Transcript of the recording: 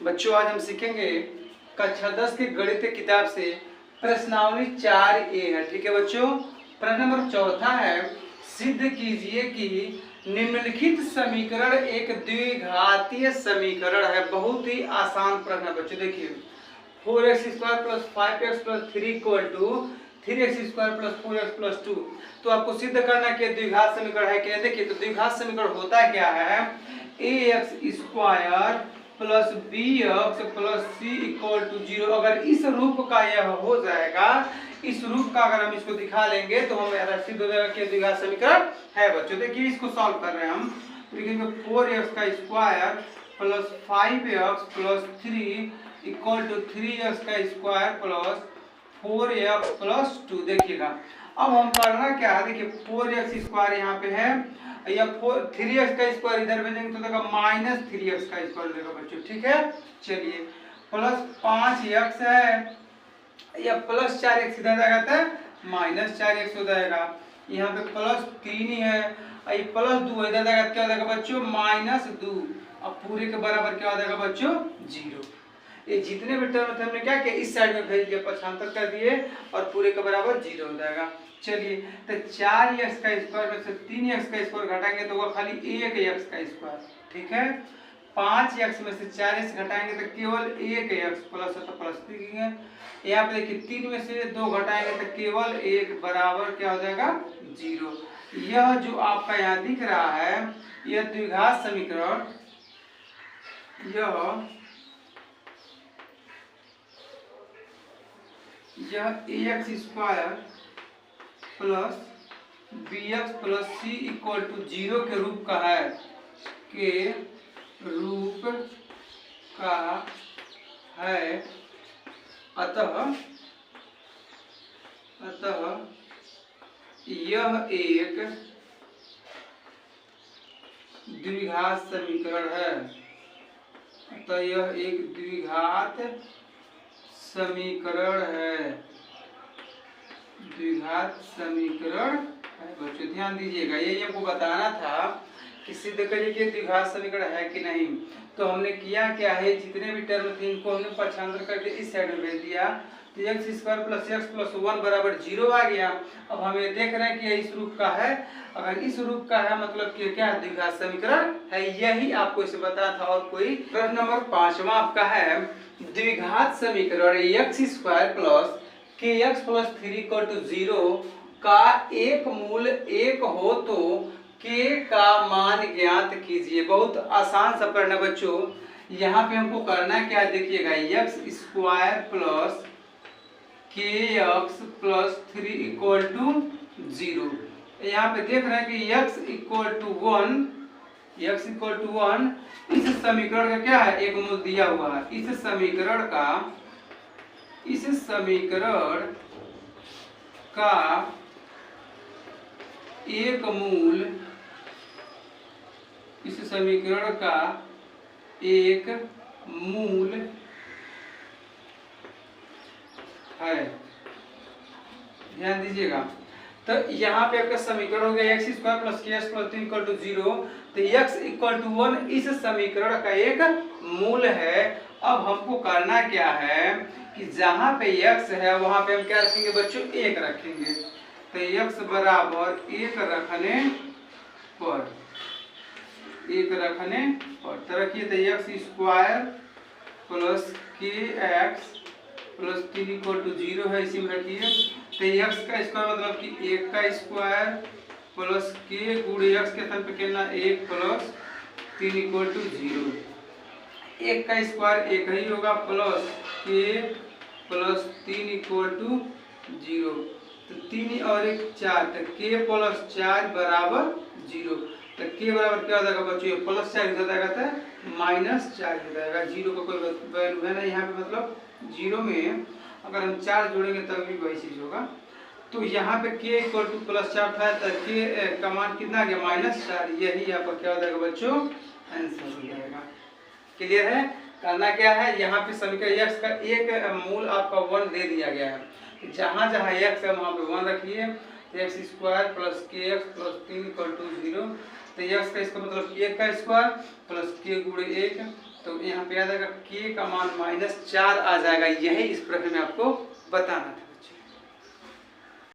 बच्चों आज हम सीखेंगे कक्षा 10 की गणित की किताब से प्रश्नावली 4A है। ठीक है बच्चों, प्रश्न नंबर चौथा है, सिद्ध कीजिए कि निम्नलिखित समीकरण एक द्विघातीय समीकरण है। बहुत ही आसान प्रश्न है बच्चों। देखिए 4x² + 5x + 3 = 3x² + 4x + 2। तो आपको सिद्ध करना है कि द्विघात समीकरण है क्या। देखिए तो द्विघात समीकरण होता क्या है, ax² plus bx plus c = 0। अगर इस रूप का यह हो जाएगा, इस रूप का अगर हम इसको दिखा लेंगे तो हम सिद्ध हो जाएगा कि द्विघात समीकरण है बच्चों। देखिए इसको सॉल्व कर रहे हैं हम, लिखेंगे 4x² plus 5x plus 3 = 3x² plus 4x plus 2। देखिएगा अब हम करना क्या है, देखिए 4x² यहाँ पे है या 3x² इधर भेजेंगे तो देगा -3x² देगा बच्चों। ठीक है, चलिए प्लस 5x है या प्लस 4x इधर जाएगा तो -4x हो जाएगा। यहाँ पे प्लस 3 है, ये प्लस 2 इधर जाएगा क्या हो जाएगा बच्चों, -2। अब पूरे के बराबर क्या हो जाएगा बच्चों, 0। ये जितने भी टर्म थे हमने क्या किया, इस साइड में भेज दिया, पक्षांतर कर दिए और पूरे के बराबर 0 हो जाएगा। चलिए तो 4x² में से 3x² घटाएंगे तो वो खाली 1x²। ठीक है, 5x में से 4x घटाएंगे तो केवल 1x प्लस तो प्लस दिखेंगे। यहाँ पे देखिए 3 में से 2 घटाएंगे तो केवल 1 बराबर क्या हो जाएगा, 0। यह जो आपका यहाँ दिख रहा है यह द्विघात समीकरण, यह ax² plus bx plus c = 0 के रूप का है, अतः यह एक द्विघात समीकरण है। अतः यह एक द्विघात समीकरण है, द्विघात समीकरण है बच्चों। ध्यान दीजिएगा, ये हमको बताना था कि सिद्ध करिए कि द्विघात समीकरण है कि नहीं। तो हमने किया क्या है, जितने भी टर्म थे इनको हमने पक्षांतर करके इस साइड में भेज दिया तो x² प्लस x प्लस 1 बराबर 0 आ गया। अब हम ये देख रहे हैं कि इस रूप का है, अगर इस रूप का है मतलब कि क्या द्विघात समीकरण है, यही आपको इसे बताना था और कोई। प्रश्न नंबर 5वां आपका है, द्विघात समीकरण x² प्लस kx प्लस 3 = 0 का एक मूल 1 हो तो k का मान ज्ञात कीजिए। बहुत आसान सा प्रश्न है बच्चों। यहाँ पे हमको करना क्या है, देखिएगा x² प्लस kx प्लस 3 = 0। यहाँ पे देख रहे हैं कि x = 1, इस समीकरण का क्या है, एक मूल दिया हुआ है। इस समीकरण का एक मूल, इस समीकरण का एक मूल है। ध्यान दीजिएगा, तो यहाँ पे आपका समीकरण हो गया x² प्लस kx प्लस 3 = 0। तो x = 1 इस समीकरण का एक मूल है। अब हमको करना क्या है कि जहाँ पे x है वहां पे हम क्या रखेंगे बच्चों, 1 रखेंगे। तो x बराबर 1 रखने पर तो रखिए तो x² प्लस kx प्लस 3 = 0 है, इसी में रखिए। तो x का स्क्वायर मतलब कि 1 का स्क्वायर प्लस k गुणे x के स्थान पे कहना 1 प्लस 3 = 0। 1 का स्क्वायर 1 ही होगा प्लस k प्लस 3 = 0। तो 3 और 1 4, तो k प्लस 4 बराबर 0। तो k बराबर क्या हो जाएगा बच्चों, प्लस 4 हो जाएगा तो -4 हो जाएगा। 0 का कोई वैल्यू है ना यहाँ पे, मतलब 0 में अगर हम 4 जोड़ेंगे तब भी वही चीज होगा। तो यहाँ पे k = +4 था तो k का मान कितना आ गया, -4। यही आपका क्या हो जाएगा बच्चों, आंसर हो जाएगा। क्लियर है, करना क्या है, यहाँ पे समीकरण x का एक मूल आपका 1 दे दिया गया है। जहाँ जहाँ x है वहाँ पे 1 रखिए। x² plus kx plus 3 = 0। तो x का इसका मतलब 1 का स्क्वायर प्लस k गुणे 1 तो यहाँ पे याद आएगा k का मान -4 आ जाएगा। यही इस प्रश्न में आपको बताना था बच्चे।